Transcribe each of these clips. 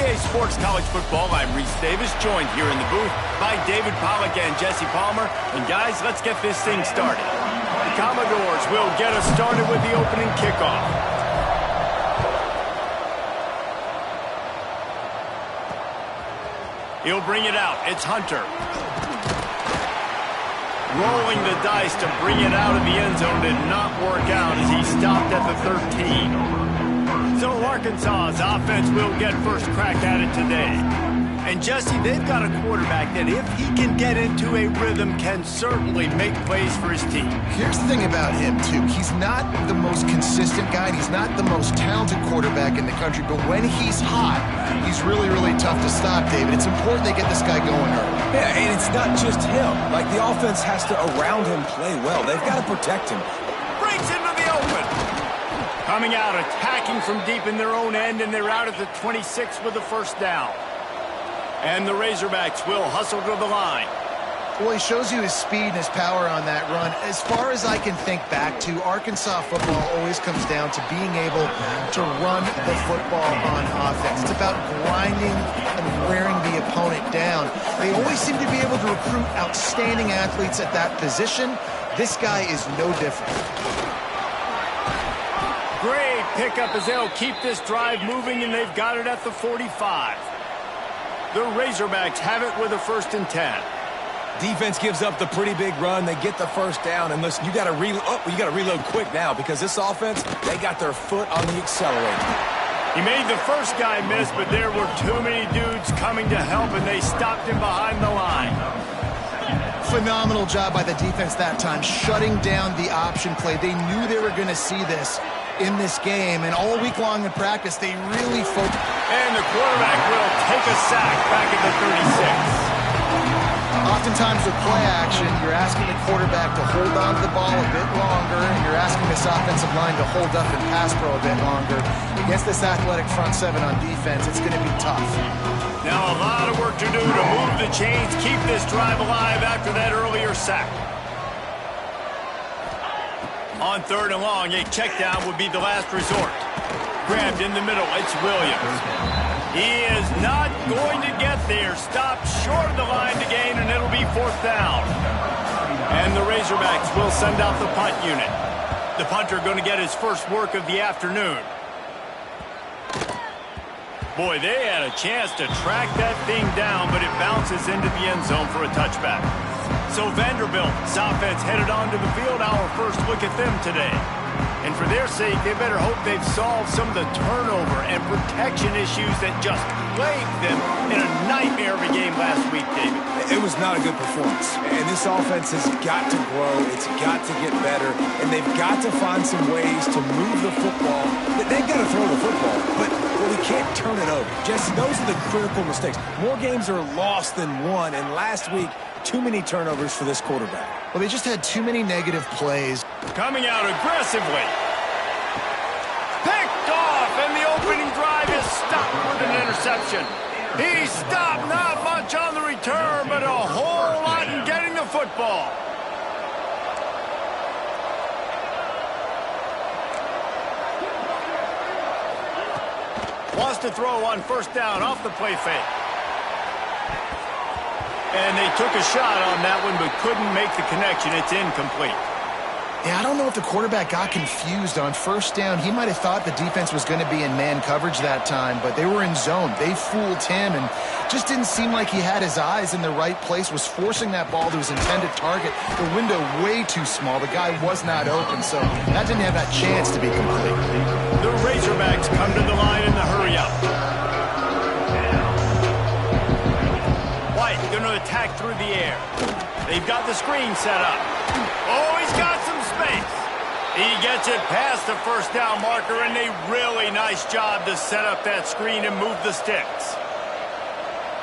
EA Sports College Football, I'm Reese Davis, joined here in the booth by David Pollack and Jesse Palmer. And guys, let's get this thing started. The Commodores will get us started with the opening kickoff. He'll bring it out. It's Hunter. Rolling the dice to bring it out of the end zone did not work out as he stopped at the 13. So Arkansas's offense will get first crack at it today. And Jesse, they've got a quarterback that if he can get into a rhythm can certainly make plays for his team. Here's the thing about him, too. He's not the most consistent guy. He's not the most talented quarterback in the country. But when he's hot, he's really, really tough to stop, David. It's important they get this guy going early. Yeah, and it's not just him. Like, the offense has to, around him, play well. They've got to protect him. Breaks into the open. Coming out, attacking from deep in their own end, and they're out at the 26 with the first down. And the Razorbacks will hustle to the line. Well, he shows you his speed and his power on that run. As far as I can think back to, Arkansas football always comes down to being able to run the football on offense. It's about grinding and wearing the opponent down. They always seem to be able to recruit outstanding athletes at that position. This guy is no different. Great pickup as they'll keep this drive moving, and they've got it at the 45. The Razorbacks have it with a 1st and 10. Defense gives up the pretty big run. They get the first down, and listen, you got to reload quick now because this offense, they got their foot on the accelerator. He made the first guy miss, but there were too many dudes coming to help, and they stopped him behind the line. Phenomenal job by the defense that time, shutting down the option play. They knew they were going to see this in this game, and all week long in practice, they really focused. And the quarterback will take a sack back at the 36. Oftentimes with play action, you're asking the quarterback to hold on to the ball a bit longer, and you're asking this offensive line to hold up and pass pro a bit longer. Against this athletic front seven on defense, it's going to be tough. Now a lot of work to do to move the chains, keep this drive alive after that earlier sack. On 3rd and long, a check down would be the last resort. Grabbed in the middle, it's Williams. He is not going to get there. Stopped short of the line to gain, and it'll be 4th down. And the Razorbacks will send out the punt unit. The punter going to get his first work of the afternoon. Boy, they had a chance to track that thing down, but it bounces into the end zone for a touchback. So Vanderbilt's offense headed onto the field. Our first look at them today. And for their sake, they better hope they've solved some of the turnover and protection issues that just plagued them in a nightmare of a game last week, David. It was not a good performance. And this offense has got to grow. It's got to get better. And they've got to find some ways to move the football. They've got to throw the football, but we can't turn it over. Jesse, those are the critical mistakes. More games are lost than won, and last week, too many turnovers for this quarterback. Well, they just had too many negative plays. Coming out aggressively. Picked off, and the opening drive is stopped with an interception. He stopped, not much on the return, but a whole lot in getting the football. Wants to throw on 1st down off the play fake. And they took a shot on that one, but couldn't make the connection. It's incomplete. Yeah, I don't know if the quarterback got confused on 1st down. He might have thought the defense was going to be in man coverage that time, but they were in zone. They fooled him, and just didn't seem like he had his eyes in the right place, was forcing that ball to his intended target. The window way too small. The guy was not open, so that didn't have that chance to be complete. The Razorbacks come to the line in the hurry-up. White going to attack through the air. They've got the screen set up. Oh, he's got some space. He gets it past the 1st down marker, and a really nice job to set up that screen and move the sticks.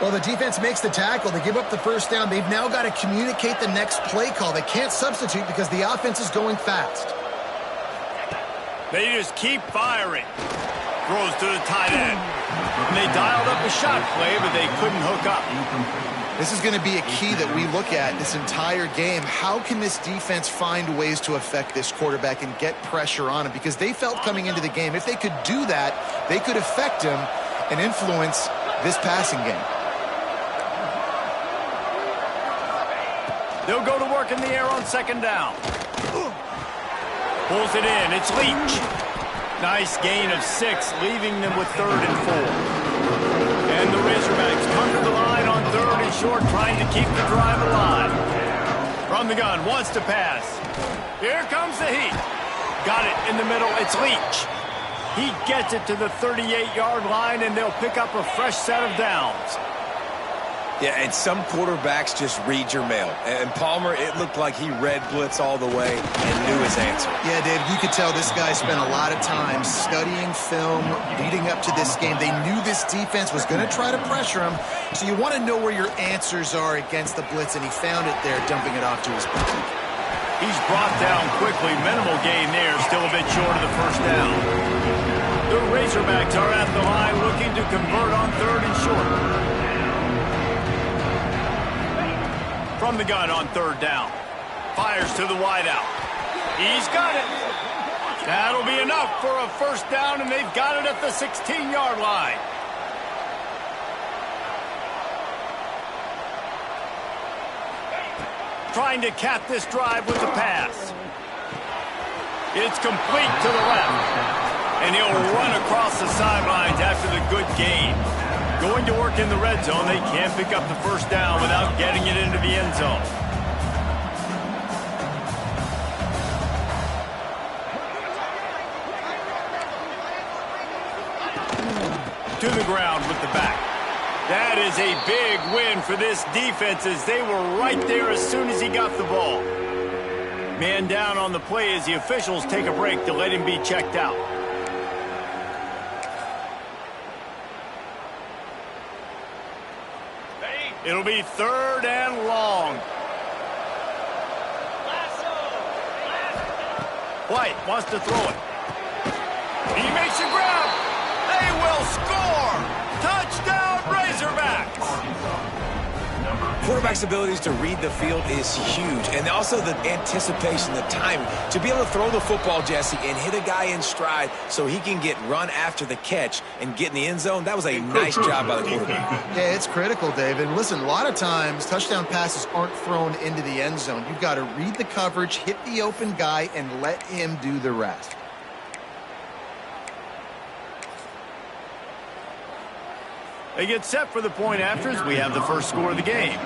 Well, the defense makes the tackle. They give up the 1st down. They've now got to communicate the next play call. They can't substitute because the offense is going fast. They just keep firing. Throws to the tight end. And they dialed up a shot play, but they couldn't hook up. This is going to be a key that we look at this entire game. How can this defense find ways to affect this quarterback and get pressure on him? Because they felt coming into the game, if they could do that, they could affect him and influence this passing game. They'll go to work in the air on second down. Pulls it in. It's Leach. Nice gain of 6, leaving them with 3rd and 4. And the Razorbacks come to the line on 3rd and short, trying to keep the drive alive. From the gun, wants to pass. Here comes the heat. Got it in the middle. It's Leach. He gets it to the 38-yard line, and they'll pick up a fresh set of downs. Yeah, and some quarterbacks just read your mail. And Palmer, it looked like he read blitz all the way and knew his answer. Yeah, Dave, you could tell this guy spent a lot of time studying film leading up to this game. They knew this defense was going to try to pressure him, so you want to know where your answers are against the blitz, and he found it there, dumping it off to his back. He's brought down quickly. Minimal gain there, still a bit short of the first down. The Razorbacks are at the line looking to convert on 3rd and short. From the gun on 3rd down. Fires to the wideout. He's got it. That'll be enough for a first down, and they've got it at the 16-yard line. Trying to cap this drive with the pass. It's complete to the left. And he'll run across the sidelines after the good gain. Going to work in the red zone, they can't pick up the first down without getting it into the end zone. To the ground with the back. That is a big win for this defense, as they were right there as soon as he got the ball. Man down on the play as the officials take a break to let him be checked out. It'll be 3rd and long. White wants to throw it. He makes a grab. They will score. Touchdown, Razorbacks. Quarterback's abilities to read the field is huge, and also the anticipation, the timing. To be able to throw the football, Jesse, and hit a guy in stride so he can get run after the catch and get in the end zone, that was a nice job by the quarterback. Yeah, it's critical, David. Listen, a lot of times touchdown passes aren't thrown into the end zone. You've got to read the coverage, hit the open guy, and let him do the rest. They get set for the point afters. We have the first score of the game.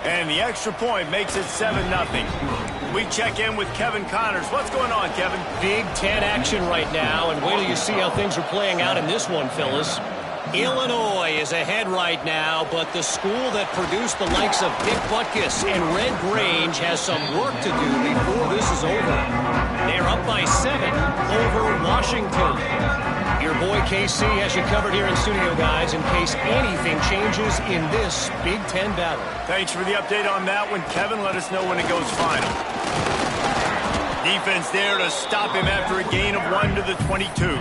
And the extra point makes it 7-0. We check in with Kevin Connors. What's going on, Kevin? Big Ten action right now, and wait till you see how things are playing out in this one, Phyllis. Illinois is ahead right now, but the school that produced the likes of Dick Butkus and Red Grange has some work to do before this is over. They're up by 7 over Washington. Your boy KC has you covered here in studio, guys, in case anything changes in this Big Ten battle. Thanks for the update on that one, Kevin. Let us know when it goes final. Defense there to stop him after a gain of 1 to the 22.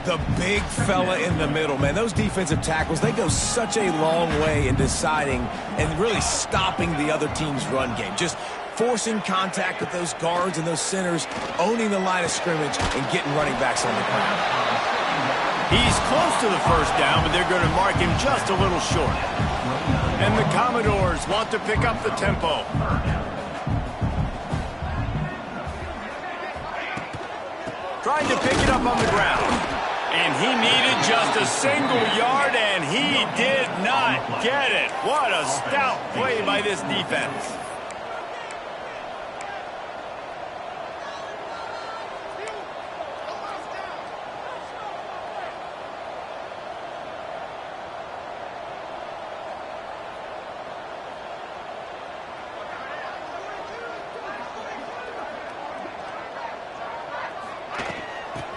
The big fella in the middle, man. Those defensive tackles, they go such a long way in deciding and really stopping the other team's run game. Just forcing contact with those guards and those centers, owning the line of scrimmage, and getting running backs on the ground. He's close to the first down, but they're going to mark him just a little short. And the Commodores want to pick up the tempo. Trying to pick it up on the ground. And he needed just a single yard, and he did not get it. What a stout play by this defense.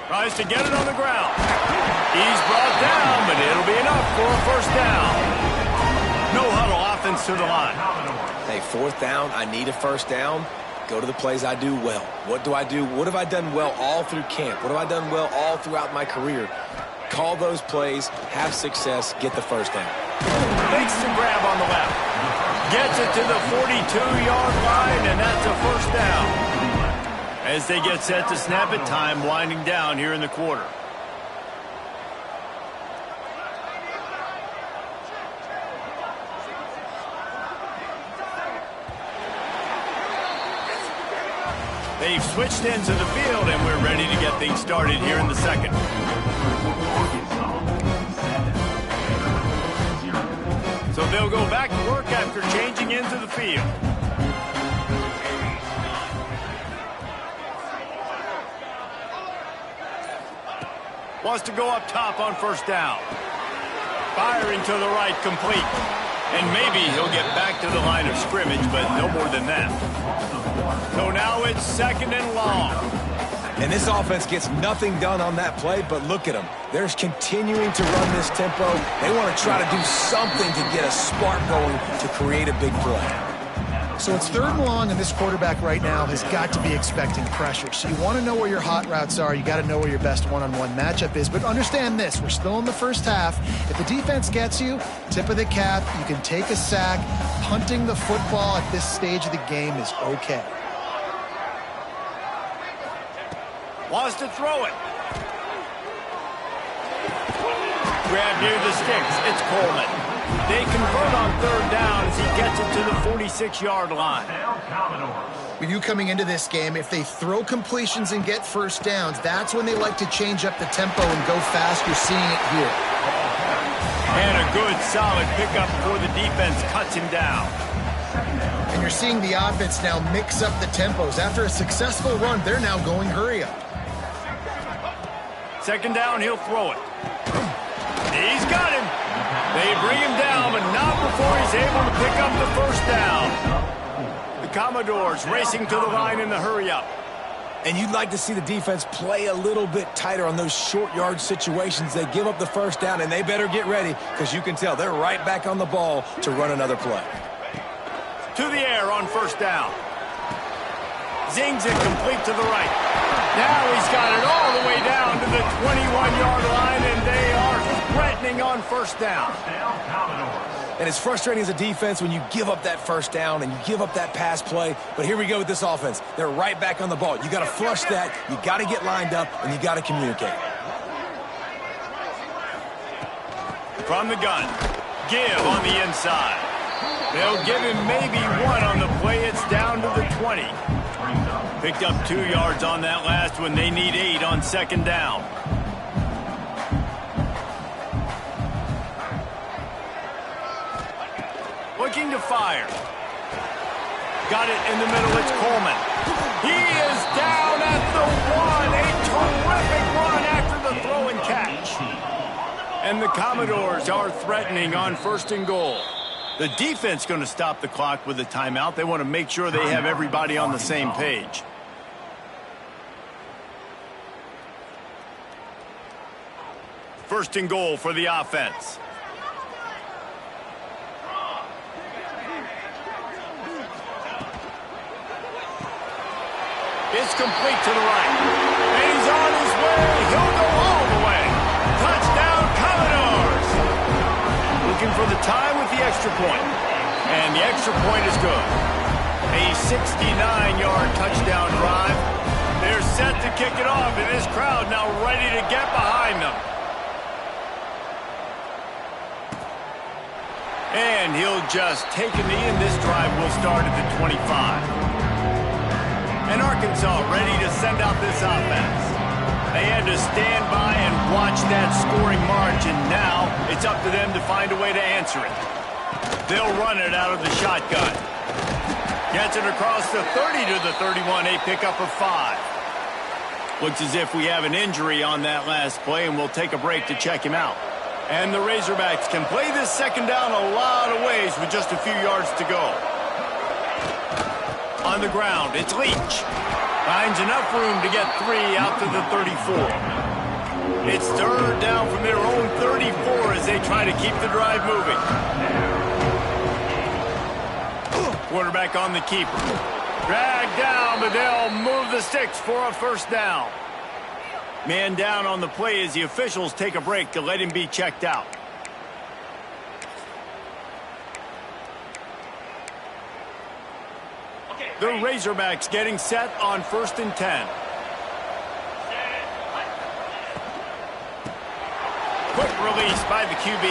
Tries to get it on the ground. He's brought down, but it'll be enough for a first down. No huddle offense to the line. Hey, 4th down, I need a first down. Go to the plays I do well. What do I do? What have I done well all through camp? What have I done well all throughout my career? Call those plays, have success, get the first down. Makes the grab on the left. Gets it to the 42-yard line, and that's a first down. As they get set to snap it, time winding down here in the quarter. They've switched ends of the field, and we're ready to get things started here in the second. So they'll go back to work after changing into the field. Wants to go up top on first down. Firing to the right, complete. And maybe he'll get back to the line of scrimmage, but no more than that. So now it's second and long. And this offense gets nothing done on that play, but look at them. They're continuing to run this tempo. They want to try to do something to get a spark going to create a big play. So it's third and long, and this quarterback right now has got to be expecting pressure. So you want to know where your hot routes are. You got to know where your best one-on-one matchup is. But understand this, we're still in the first half. If the defense gets you, tip of the cap, you can take a sack. Punting the football at this stage of the game is okay. Wants to throw it. Grab near the sticks. It's Coleman. They convert on third down as he gets it to the 46-yard line. With you coming into this game, if they throw completions and get first downs, that's when they like to change up the tempo and go fast. You're seeing it here. And a good, solid pickup before the defense cuts him down. And you're seeing the offense now mix up the tempos. After a successful run, they're now going hurry up. Second down, he'll throw it. He's got him. They bring him down, but not before he's able to pick up the first down. The Commodores racing to the line in the hurry-up. And you'd like to see the defense play a little bit tighter on those short yard situations. They give up the first down, and they better get ready because you can tell they're right back on the ball to run another play. To the air on first down. Zings it complete to the right. Now he's got it all the way down to the 21-yard line, and they are threatening on first down. And it's frustrating as a defense when you give up that first down and you give up that pass play. But here we go with this offense. They're right back on the ball. You got to flush that. You got to get lined up, and you got to communicate. From the gun, give on the inside. They'll give him maybe one on the play. It's down to the 20. Picked up 2 yards on that last one. They need 8 on second down. Looking to fire. Got it in the middle. It's Coleman. He is down at the 1. A terrific run after the throw and catch. And the Commodores are threatening on first and goal. The defense going to stop the clock with a timeout. They want to make sure they have everybody on the same page. First and goal for the offense. It's complete to the right. And he's on his way. He'll go all the way. Touchdown, Commodores. Looking for the tie with the extra point. And the extra point is good. A 69-yard touchdown drive. They're set to kick it off, and this crowd now ready to get behind them. And he'll just take a knee, and this drive will start at the 25. And Arkansas ready to send out this offense. They had to stand by and watch that scoring margin. Now it's up to them to find a way to answer it. They'll run it out of the shotgun. Gets it across the 30 to the 31, a pickup of 5. Looks as if we have an injury on that last play, and we'll take a break to check him out. And the Razorbacks can play this second down a lot of ways with just a few yards to go. On the ground, it's Leach. Finds enough room to get 3 out to the 34. It's third down from their own 34 as they try to keep the drive moving. Quarterback on the keeper. Dragged down, but they'll move the sticks for a first down. Man down on the play as the officials take a break to let him be checked out. The Razorbacks getting set on first and 10. Quick release by the QB.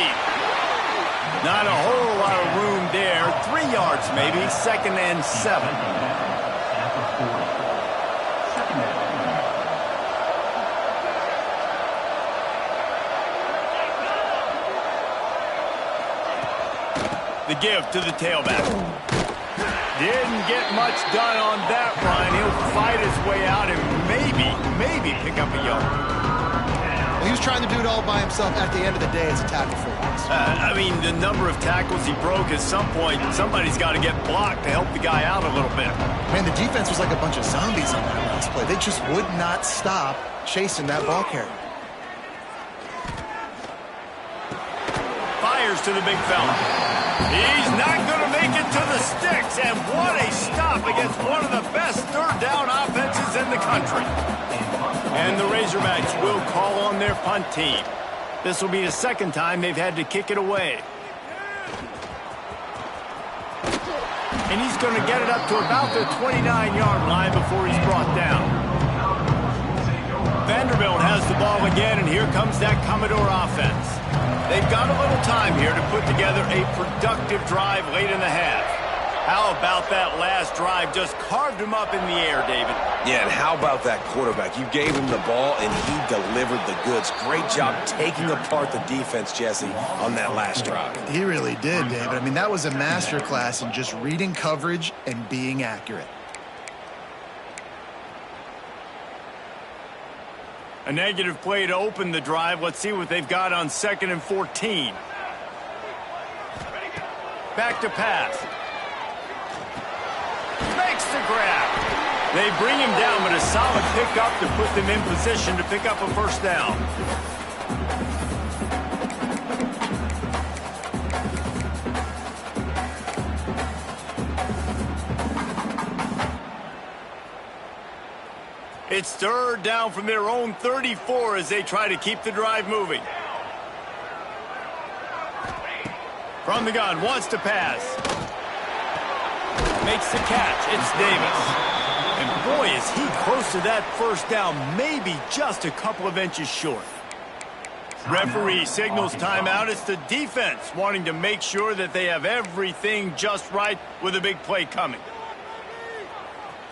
Not a whole lot of room there. 3 yards maybe. Second and 7. The give to the tailback. Didn't get much done on that run. He'll fight his way out and maybe pick up a yard. Well, he was trying to do it all by himself. At the end of the day, it's a tackle for a loss. I mean, the number of tackles he broke, at some point, somebody's got to get blocked to help the guy out a little bit. Man, the defense was like a bunch of zombies on that last play. They just would not stop chasing that ball carrier. Fires to the big fella. He's not going to make it to the sticks, and what a stop against one of the best third down offenses in the country. And the Razorbacks will call on their punt team. This will be the second time they've had to kick it away. And he's going to get it up to about the 29-yard line before he's brought down. Vanderbilt has the ball again, and here comes that Commodore offense. They've got a little time here to put together a productive drive late in the half. How about that last drive? Just carved him up in the air, David. Yeah, and how about that quarterback? You gave him the ball, and he delivered the goods. Great job taking apart the defense, Jesse, on that last drive. He really did, David. I mean, that was a masterclass in just reading coverage and being accurate. A negative play to open the drive. Let's see what they've got on 2nd and 14. Back to pass. Makes the grab. They bring him down, but a solid pickup to put them in position to pick up a first down. It's third down from their own 34 as they try to keep the drive moving. From the gun, wants to pass. Makes the catch. It's Davis. And boy, is he close to that first down, maybe just a couple of inches short. Referee signals timeout. It's the defense wanting to make sure that they have everything just right with a big play coming.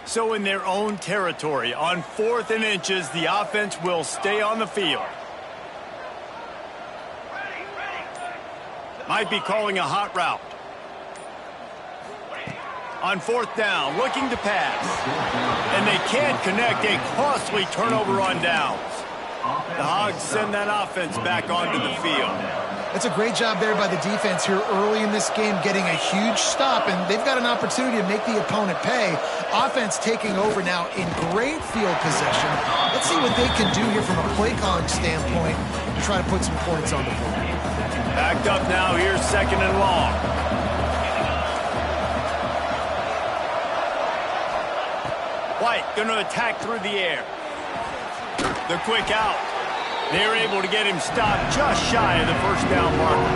So in their own territory, on 4th and inches, the offense will stay on the field. Might be calling a hot route. On 4th down, looking to pass. And they can't connect, a costly turnover on downs. The Hogs send that offense back onto the field. It's a great job there by the defense here early in this game, getting a huge stop, and they've got an opportunity to make the opponent pay. Offense taking over now in great field position. Let's see what they can do here from a play calling standpoint to try to put some points on the board. Backed up now, here's 2nd and long. White going to attack through the air. The quick out. They're able to get him stopped just shy of the first down marker.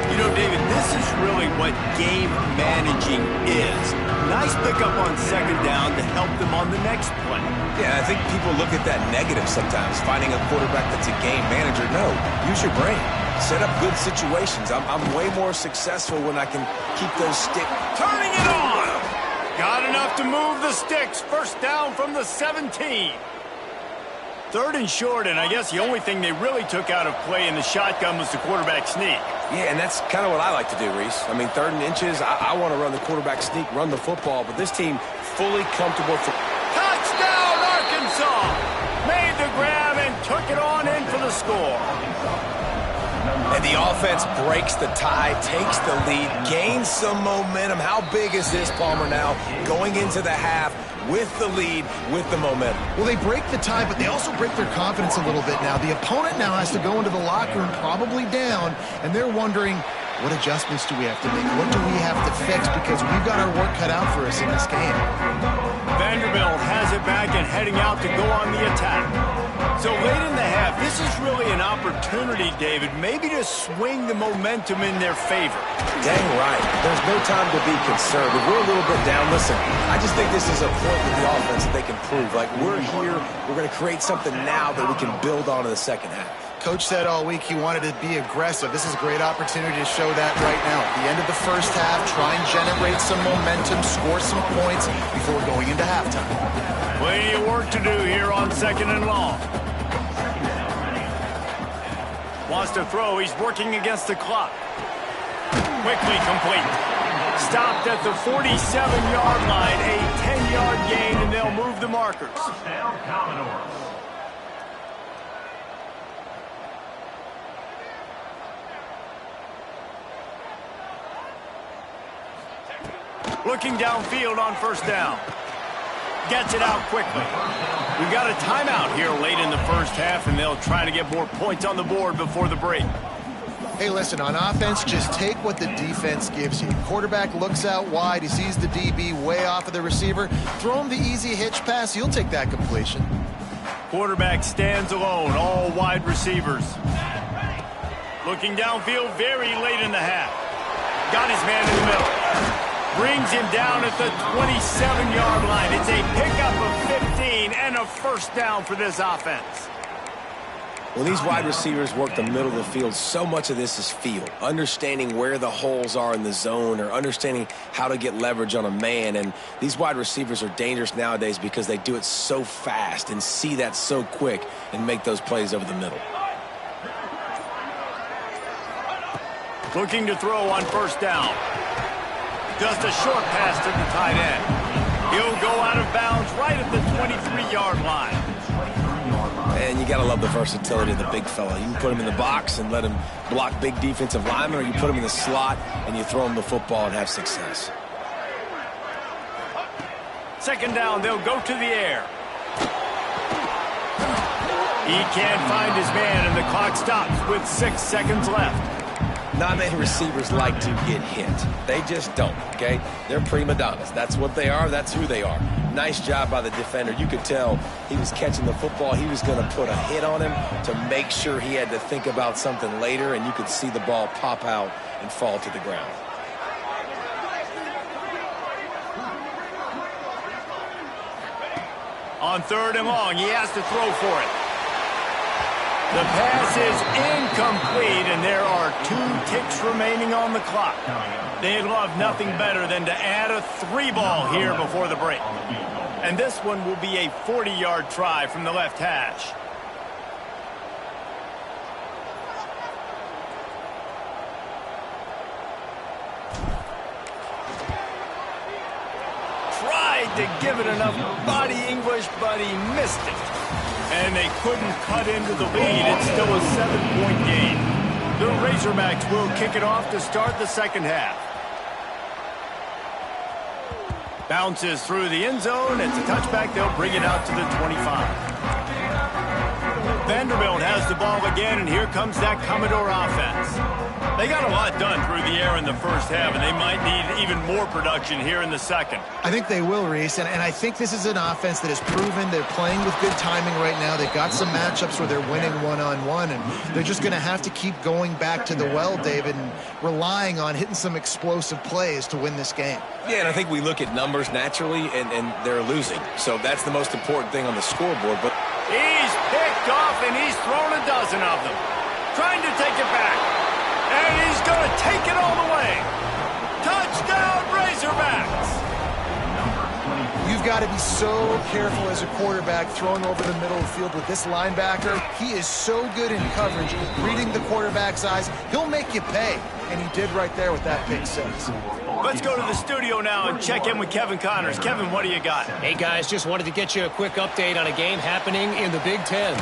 You know, David, this is really what game managing is. Nice pickup on 2nd down to help them on the next play. Yeah, I think people look at that negative sometimes, finding a quarterback that's a game manager. No, use your brain. Set up good situations. I'm way more successful when I can keep those sticks. Turning it on! Got enough to move the sticks. First down from the 17. 3rd and short, and I guess the only thing they really took out of play in the shotgun was the quarterback sneak. Yeah, and that's kind of what I like to do, Reese. I mean, 3rd and inches, I want to run the quarterback sneak, run the football, but this team fully comfortable for... Touchdown, Arkansas! Made the grab and took it on in for the score. And the offense breaks the tie, takes the lead, gains some momentum. How big is this, Palmer, now? Going into the half with the lead, with the momentum. Well, they break the tie, but they also break their confidence a little bit now. The opponent now has to go into the locker room probably down, and they're wondering, what adjustments do we have to make? What do we have to fix? Because we've got our work cut out for us in this game. Vanderbilt has it back and heading out to go on the attack. So late in the half, this is really an opportunity, David, maybe to swing the momentum in their favor. Dang right. There's no time to be concerned. If we're a little bit down, listen, I just think this is a point with the offense that they can prove. Like, we're here, we're going to create something now that we can build on in the second half. Coach said all week he wanted to be aggressive. This is a great opportunity to show that right now. At the end of the first half, try and generate some momentum, score some points before going into halftime. Plenty of work to do here on 2nd and long. Wants to throw. He's working against the clock. Quickly complete. Stopped at the 47-yard line, a 10-yard gain, and they'll move the markers. First down, Commodores. Looking downfield on first down. Gets it out quickly. We've got a timeout here late in the first half, and they'll try to get more points on the board before the break. Hey, listen, on offense, just take what the defense gives you. Quarterback looks out wide. He sees the DB way off of the receiver. Throw him the easy hitch pass. You'll take that completion. Quarterback stands alone, all wide receivers. Looking downfield very late in the half. Got his man in the middle. Brings him down at the 27-yard line. It's a pickup of 15 and a first down for this offense. When these wide receivers work the middle of the field, so much of this is feel. Understanding where the holes are in the zone or understanding how to get leverage on a man. And these wide receivers are dangerous nowadays because they do it so fast and see that so quick and make those plays over the middle. Looking to throw on first down. Just a short pass to the tight end. He'll go out of bounds right at the 23-yard line. And you got to love the versatility of the big fella. You can put him in the box and let him block big defensive linemen, or you put him in the slot and you throw him the football and have success. Second down, they'll go to the air. He can't find his man, and the clock stops with 6 seconds left. Not many receivers like to get hit. They just don't, okay? They're prima donnas. That's what they are. That's who they are. Nice job by the defender. You could tell he was catching the football. He was going to put a hit on him to make sure he had to think about something later, and you could see the ball pop out and fall to the ground. On third and long, he has to throw for it. The pass is incomplete, and there are 2 ticks remaining on the clock. They'd love nothing better than to add a 3-ball here before the break. And this one will be a 40-yard try from the left hash. Tried to give it enough body English, but he missed it. And they couldn't cut into the lead. It's still a 7-point game. The Razorbacks will kick it off to start the second half. Bounces through the end zone. It's a touchback. They'll bring it out to the 25. Vanderbilt has the ball again, and here comes that Commodore offense. They got a lot done through the air in the first half, and they might need even more production here in the second. I think they will, Reese, and I think this is an offense that has proven they're playing with good timing right now. They've got some matchups where they're winning one-on-one, and they're just going to have to keep going back to the well, David, and relying on hitting some explosive plays to win this game. Yeah, and I think we look at numbers naturally, and they're losing. So that's the most important thing on the scoreboard. But he's picked off, and he's thrown a dozen of them. Trying to take it back. And he's going to take it all the way. Touchdown, Razorbacks! You've got to be so careful as a quarterback throwing over the middle of the field with this linebacker. He is so good in coverage, reading the quarterback's eyes. He'll make you pay, and he did right there with that pick six. Let's go to the studio now and check in with Kevin Connors. Kevin, what do you got? Hey, guys, just wanted to get you a quick update on a game happening in the Big Ten.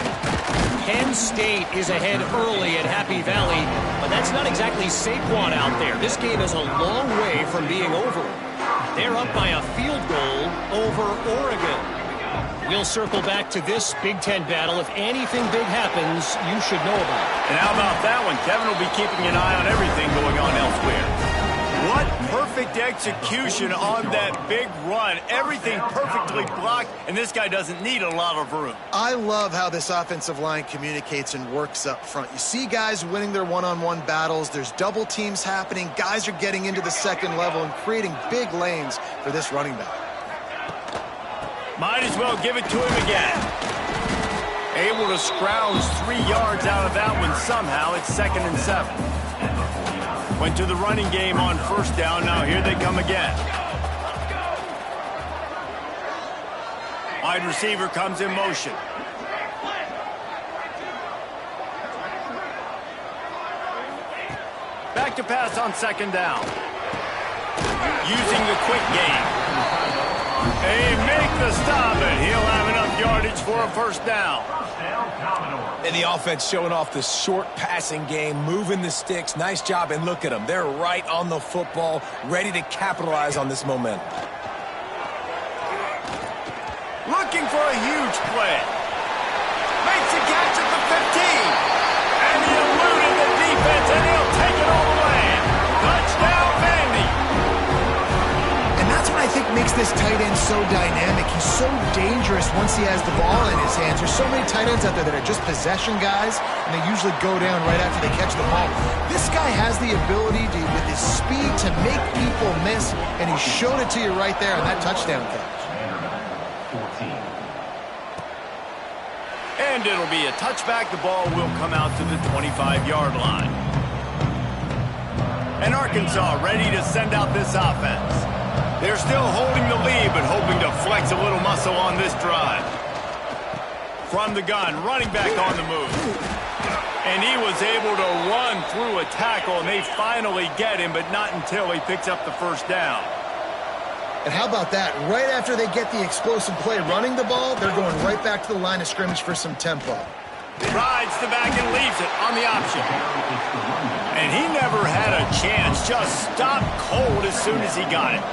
Penn State is ahead early at Happy Valley, but that's not exactly Saquon out there. This game is a long way from being over. They're up by a field goal over Oregon. We'll circle back to this Big Ten battle. If anything big happens, you should know about it. And how about that one? Kevin will be keeping an eye on everything going on elsewhere. What perfect execution on that big run. Everything perfectly blocked, and this guy doesn't need a lot of room. I love how this offensive line communicates and works up front. You see guys winning their one-on-one battles. There's double teams happening. Guys are getting into the second level and creating big lanes for this running back. Might as well give it to him again. Able to scrounge 3 yards out of that one somehow. It's 2nd and 7. Went to the running game on first down. Now here they come again. Wide receiver comes in motion. Back to pass on second down. Using the quick game. They make the stop, and he'll have enough yardage for a first down. And the offense showing off the short passing game, moving the sticks. Nice job, and look at them. They're right on the football, ready to capitalize on this momentum. Looking for a huge play. Makes a catch at the 15. And he eluded the defense, and he'll take it all the way. Touchdown, Vandy. And that's what I think makes this tight end so dynamic. He's so dangerous once he has the ball in his hands. There's so many tight ends out there that are just possession guys, and they usually go down right after they catch the ball. This guy has the ability to, with his speed, to make people miss, and he showed it to you right there on that touchdown catch. And it'll be a touchback. The ball will come out to the 25-yard line. And Arkansas ready to send out this offense. They're still holding the lead, but hoping to flex a little muscle on this drive. From the gun, running back on the move. And he was able to run through a tackle, and they finally get him, but not until he picks up the first down. And how about that? Right after they get the explosive play running the ball, they're going right back to the line of scrimmage for some tempo. Rides the back and leaves it on the option. And he never had a chance. Just stopped cold as soon as he got it.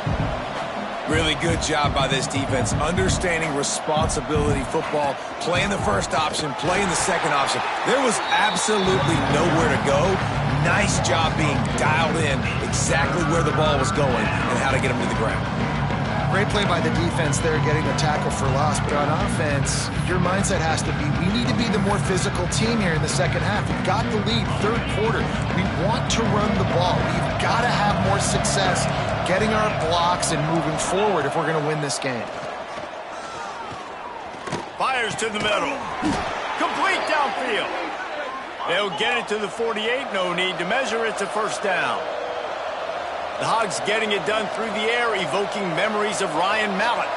Really good job by this defense, understanding responsibility football, playing the first option, playing the second option. There was absolutely nowhere to go. Nice job being dialed in exactly where the ball was going and how to get him to the ground. Great play by the defense there, getting the tackle for loss. But on offense, your mindset has to be, we need to be the more physical team here in the second half. We've got the lead, third quarter. We want to run the ball. We've got to have more success getting our blocks and moving forward if we're going to win this game. Fires to the middle. Complete downfield. They'll get it to the 48. No need to measure. It's a first down. The Hogs getting it done through the air, evoking memories of Ryan Mallett.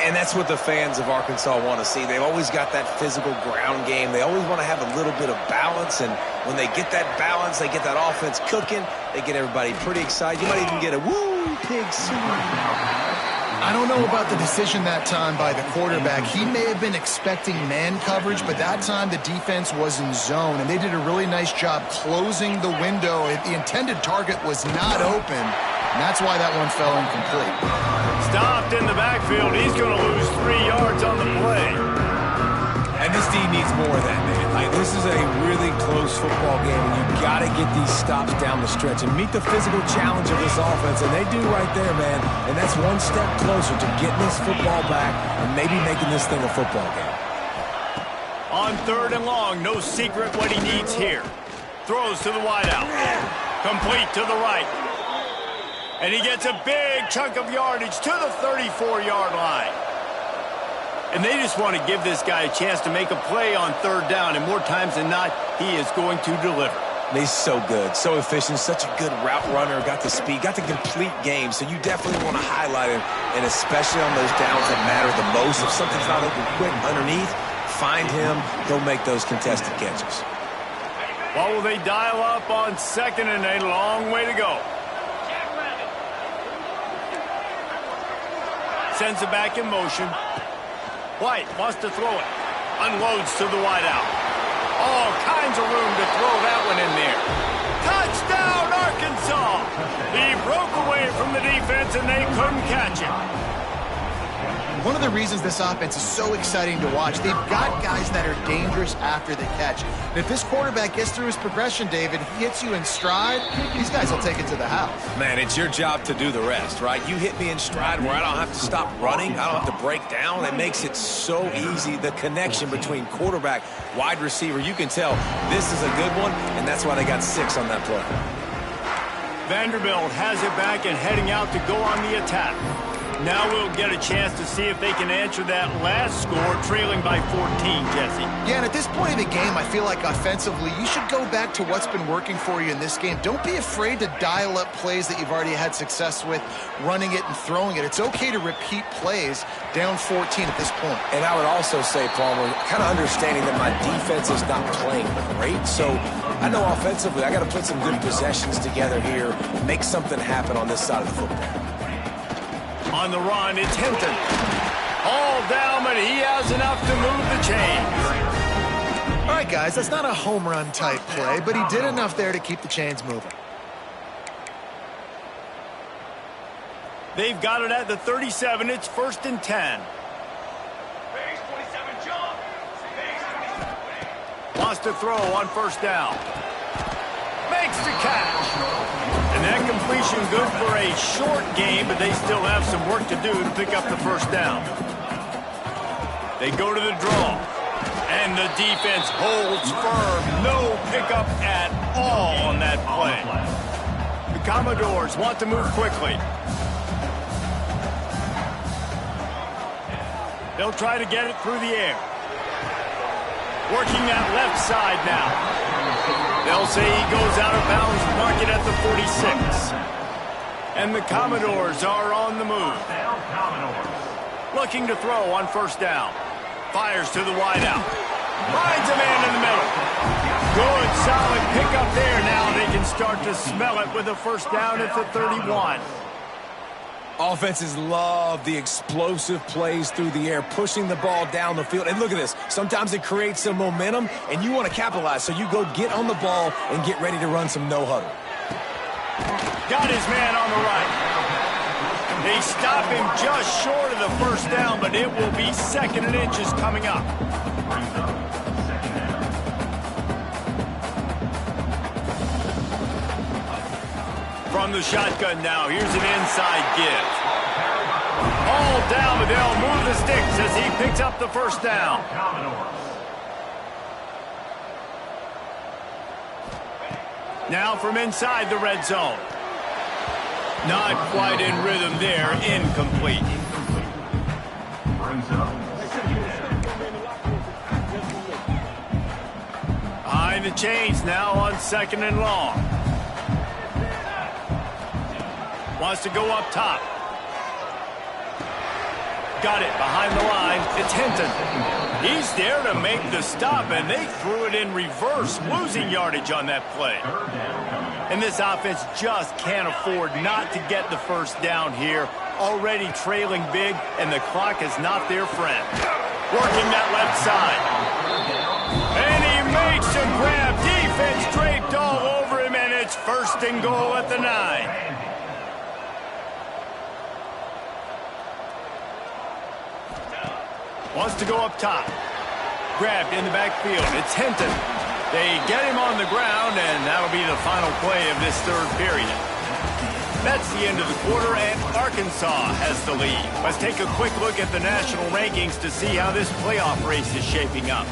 And that's what the fans of Arkansas want to see. They've always got that physical ground game. They always want to have a little bit of balance, and when they get that balance, they get that offense cooking, they get everybody pretty excited. You might even get a woo, pig soup. I don't know about the decision that time by the quarterback. He may have been expecting man coverage, but that time the defense was in zone, and they did a really nice job closing the window. The intended target was not open, and that's why that one fell incomplete. Stopped in the backfield. He's going to lose 3 yards on the play. And this D needs more of that, man. This is a really close football game, and you've got to get these stops down the stretch and meet the physical challenge of this offense, and they do right there, man. And that's one step closer to getting this football back and maybe making this thing a football game. On third and long, no secret what he needs here. Throws to the wideout. Complete to the right. And he gets a big chunk of yardage to the 34-yard line. And they just want to give this guy a chance to make a play on third down, and more times than not, he is going to deliver. He's so good, so efficient, such a good route runner, got the speed, got the complete game, so you definitely want to highlight him, and especially on those downs that matter the most. If something's not open quick underneath, find him, he'll make those contested catches. What will they dial up on second, and a long way to go? Sends it back in motion. White wants to throw it. Unloads to the wideout. All kinds of room to throw that one in there. Touchdown, Arkansas! He broke away from the defense, and they couldn't catch him. One of the reasons this offense is so exciting to watch, they've got guys that are dangerous after the catch. And if this quarterback gets through his progression, David, he hits you in stride, these guys will take it to the house. Man, it's your job to do the rest, right? You hit me in stride where I don't have to stop running. I don't have to break down. It makes it so easy, the connection between quarterback, wide receiver. You can tell this is a good one, and that's why they got 6 on that play. Vanderbilt has it back and heading out to go on the attack. Now we'll get a chance to see if they can answer that last score, trailing by 14, Jesse. Yeah, and at this point in the game, I feel like offensively, you should go back to what's been working for you in this game. Don't be afraid to dial up plays that you've already had success with, running it and throwing it. It's okay to repeat plays down 14 at this point. And I would also say, Palmer, kind of understanding that my defense is not playing great, so I know offensively I got to put some good possessions together here, make something happen on this side of the football. On the run, it's Hinton. All down, but he has enough to move the chains. All right, guys, that's not a home run type play, but he did enough there to keep the chains moving. They've got it at the 37. It's 1st and 10. Wants to throw on 1st down. Makes the catch. And that completion good for a short game, but they still have some work to do to pick up the 1st down. They go to the draw. And the defense holds firm. No pickup at all on that play. The Commodores want to move quickly. They'll try to get it through the air. Working that left side now. They'll say he goes out of bounds, mark it at the 46. And the Commodores are on the move. Looking to throw on 1st down. Fires to the wideout. Finds a man in the middle. Good, solid pickup there. Now they can start to smell it with a 1st down at the 31. Offenses love the explosive plays through the air, pushing the ball down the field. And look at this. Sometimes it creates some momentum, and you want to capitalize. So you go get on the ball and get ready to run some no-huddle. Got his man on the right. They stop him just short of the 1st down, but it will be 2nd and inches coming up. From the shotgun now, here's an inside give. All down, but they'll move the sticks as he picks up the 1st down. Now from inside the red zone. Not quite in rhythm there, incomplete. Behind the chains now on 2nd and long. Wants to go up top. Got it behind the line. It's Hinton. He's there to make the stop, and they threw it in reverse, losing yardage on that play. And this offense just can't afford not to get the 1st down here. Already trailing big, and the clock is not their friend. Working that left side. And he makes a grab. Defense draped all over him, and it's 1st and goal at the 9. Wants to go up top. Grabbed in the backfield. It's Hinton. They get him on the ground, and that'll be the final play of this 3rd period. That's the end of the quarter, and Arkansas has the lead. Let's take a quick look at the national rankings to see how this playoff race is shaping up.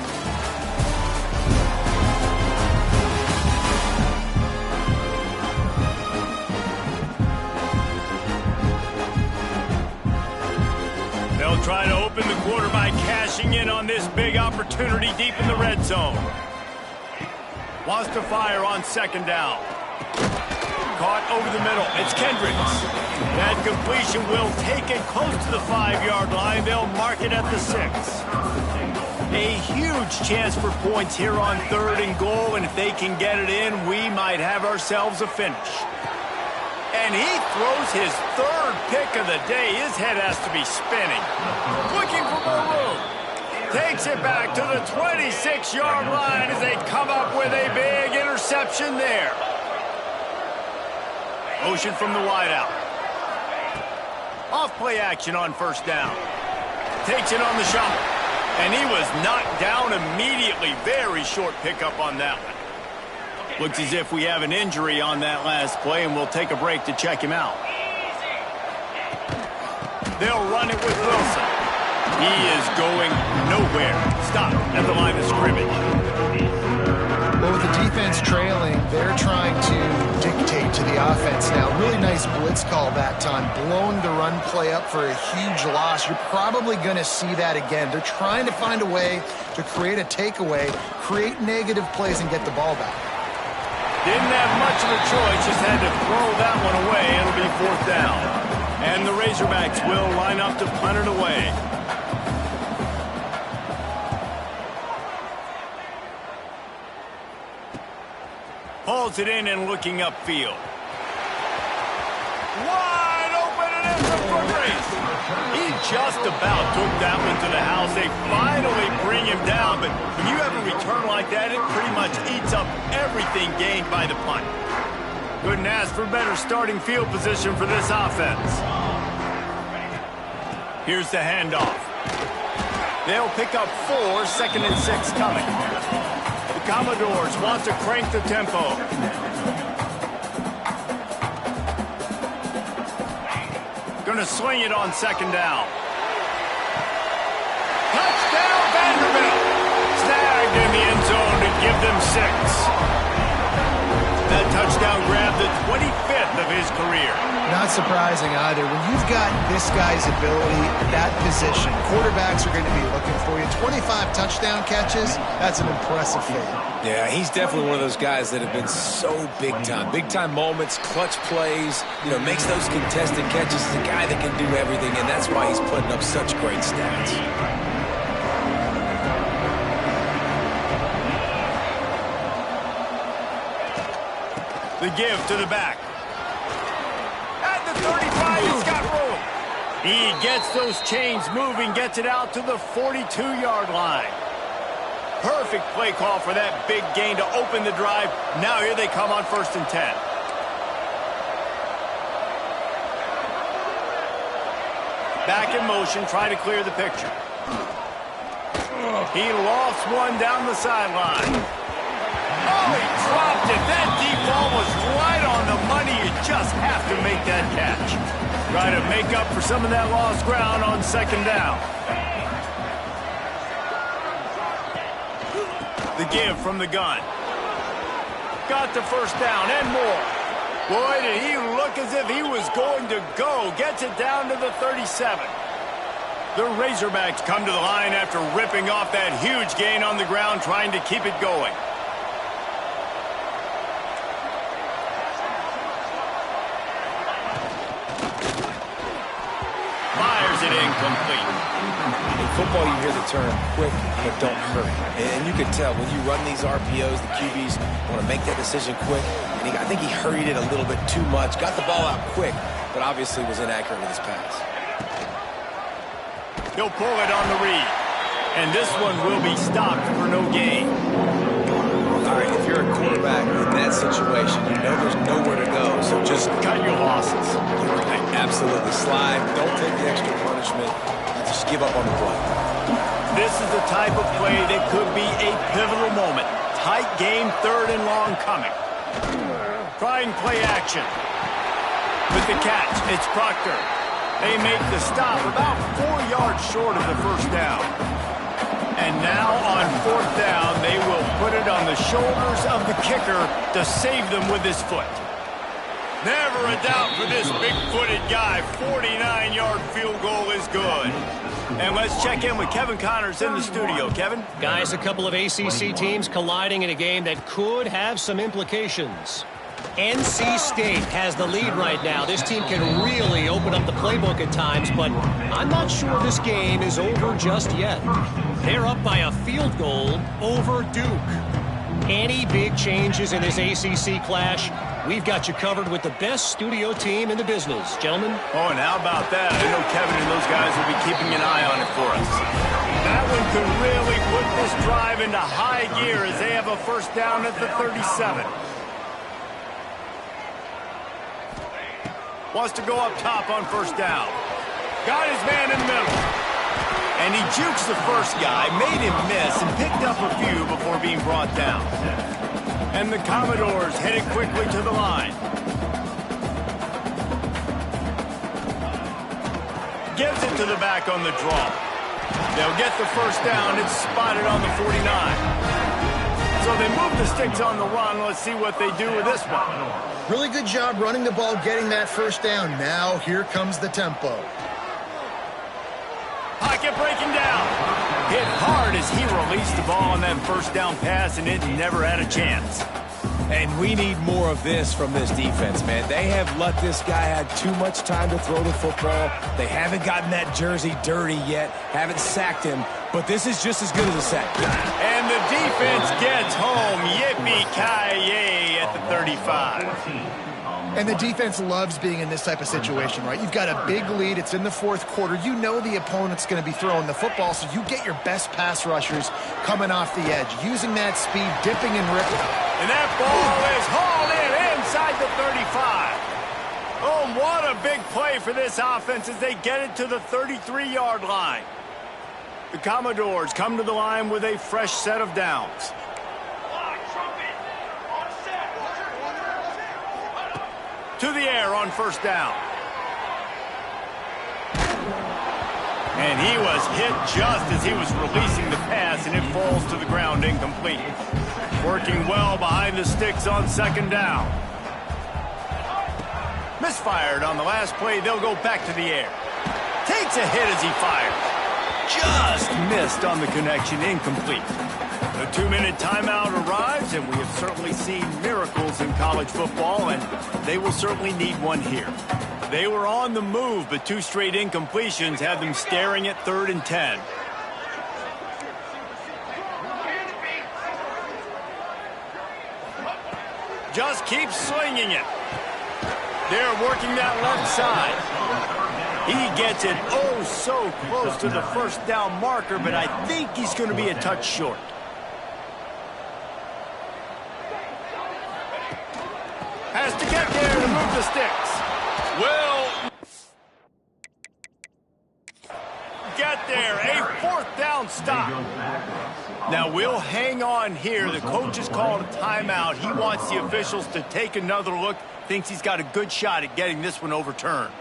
They'll try to open the quarter by cashing in on this big opportunity deep in the red zone. Wants to fire on 2nd down. Caught over the middle. It's Kendricks. That completion will take it close to the 5-yard line. They'll mark it at the 6. A huge chance for points here on 3rd and goal, and if they can get it in, we might have ourselves a finish. And he throws his 3rd pick of the day. His head has to be spinning. Looking for more room. Takes it back to the 26-yard line as they come up with a big interception there. Motion from the wideout. Off play action on 1st down. Takes it on the shot. And he was knocked down immediately. Very short pickup on that one. Looks as if we have an injury on that last play, and we'll take a break to check him out. They'll run it with Wilson. He is going nowhere. Stop at the line of scrimmage. Well, with the defense trailing, they're trying to dictate to the offense now. Really nice blitz defense call that time, blowing the run play up for a huge loss. You're probably going to see that again. They're trying to find a way to create a takeaway, create negative plays, and get the ball back. Didn't have much of a choice, just had to throw that one away. It'll be 4th down. And the Razorbacks will line up to punt it away. Hauls it in and looking upfield. Wide open and it's a foot race. He just about took that one to the house. They finally bring him down, but when you have a return like that, it pretty much eats up everything gained by the punt. Couldn't ask for better starting field position for this offense. Here's the handoff. They'll pick up 4, 2nd and 6 coming. The Commodores want to crank the tempo. Going to swing it on 2nd down. Touchdown, Vanderbilt! Snagged in the end zone to give them 6. That touchdown grabbed the 25th of his career. Not surprising either. When you've got this guy's ability, that position, quarterbacks are going to be looking for you. 25 touchdown catches, that's an impressive feat. Yeah, he's definitely one of those guys that have been so big time. Big time moments, clutch plays, makes those contested catches. He's a guy that can do everything, and that's why he's putting up such great stats. The give to the back. At the 35, he's got room. He gets those chains moving, gets it out to the 42-yard line. Perfect play call for that big gain to open the drive. Now here they come on 1st and 10. Back in motion, trying to clear the picture. He lost one down the sideline. Oh, he dropped it. That deep ball was right on the money. You just have to make that catch. Try to make up for some of that lost ground on 2nd down. The give from the gun. Got the 1st down and more. Boy, did he look as if he was going to go. Gets it down to the 37. The Razorbacks come to the line after ripping off that huge gain on the ground, trying to keep it going. Fires it incomplete. In football, you hear the term quick, but don't hurry. And you can tell when you run these RPOs, the QBs want to make that decision quick. And I think he hurried it a little bit too much. Got the ball out quick, but obviously was inaccurate with his pass. He'll pull it on the read. And this one will be stopped for no gain. All right, if you're a quarterback in that situation, you know there's nowhere to go. So just cut your losses. You're right. Absolutely. Slide. Don't take the extra punishment. Just give up on the play. This is the type of play that could be a pivotal moment. Tight game, 3rd and long coming. Trying play action. With the catch, it's Proctor. They make the stop about 4 yards short of the 1st down. And now on 4th down, they will put it on the shoulders of the kicker to save them with his foot. Never a doubt for this big-footed guy. 49-yard field goal is good. And let's check in with Kevin Connors in the studio. Kevin? Guys, a couple of ACC teams colliding in a game that could have some implications. NC State has the lead right now. This team can really open up the playbook at times, but I'm not sure this game is over just yet. They're up by a field goal over Duke. Any big changes in this ACC clash? We've got you covered with the best studio team in the business. Gentlemen? Oh, and how about that? I know Kevin and those guys will be keeping an eye on it for us. That one could really put this drive into high gear as they have a 1st down at the 37. Wants to go up top on 1st down. Got his man in the middle. And he jukes the first guy, made him miss, and picked up a few before being brought down. And the Commodores headed quickly to the line. Gives it to the back on the draw. They'll get the 1st down. It's spotted on the 49. So they move the sticks on the run. Let's see what they do with this one. Really good job running the ball, getting that first down. Now here comes the tempo. Pocket breaking down. Hit hard as he released the ball on that first down pass, and it never had a chance. And we need more of this from this defense, man. They have let this guy have too much time to throw the football. They haven't gotten that jersey dirty yet, haven't sacked him, but this is just as good as a sack. And the defense gets home. Yippee-ki-yay at the 35. And the defense loves being in this type of situation, right? You've got a big lead. It's in the fourth quarter. You know the opponent's going to be throwing the football, so you get your best pass rushers coming off the edge, using that speed, dipping and ripping. And that ball is hauled in inside the 35. Oh, what a big play for this offense as they get it to the 33-yard line. The Commodores come to the line with a fresh set of downs. To the air on first down. And he was hit just as he was releasing the pass, and it falls to the ground incomplete. Working well behind the sticks on second down. Misfired on the last play. They'll go back to the air. Takes a hit as he fires. Just missed on the connection, incomplete. The 2-minute timeout arrives, and we have certainly seen miracles in college football, and they will certainly need one here. They were on the move, but 2 straight incompletions have them staring at 3rd and 10. Just keep swinging it. They're working that left side. He gets it oh so close to the first down marker, but I think he's going to be a touch short. Has to get there to move the sticks. Will get there. A 4th down stop. Now we'll hang on here. The coach has called a timeout. He wants the officials to take another look. Thinks he's got a good shot at getting this one overturned.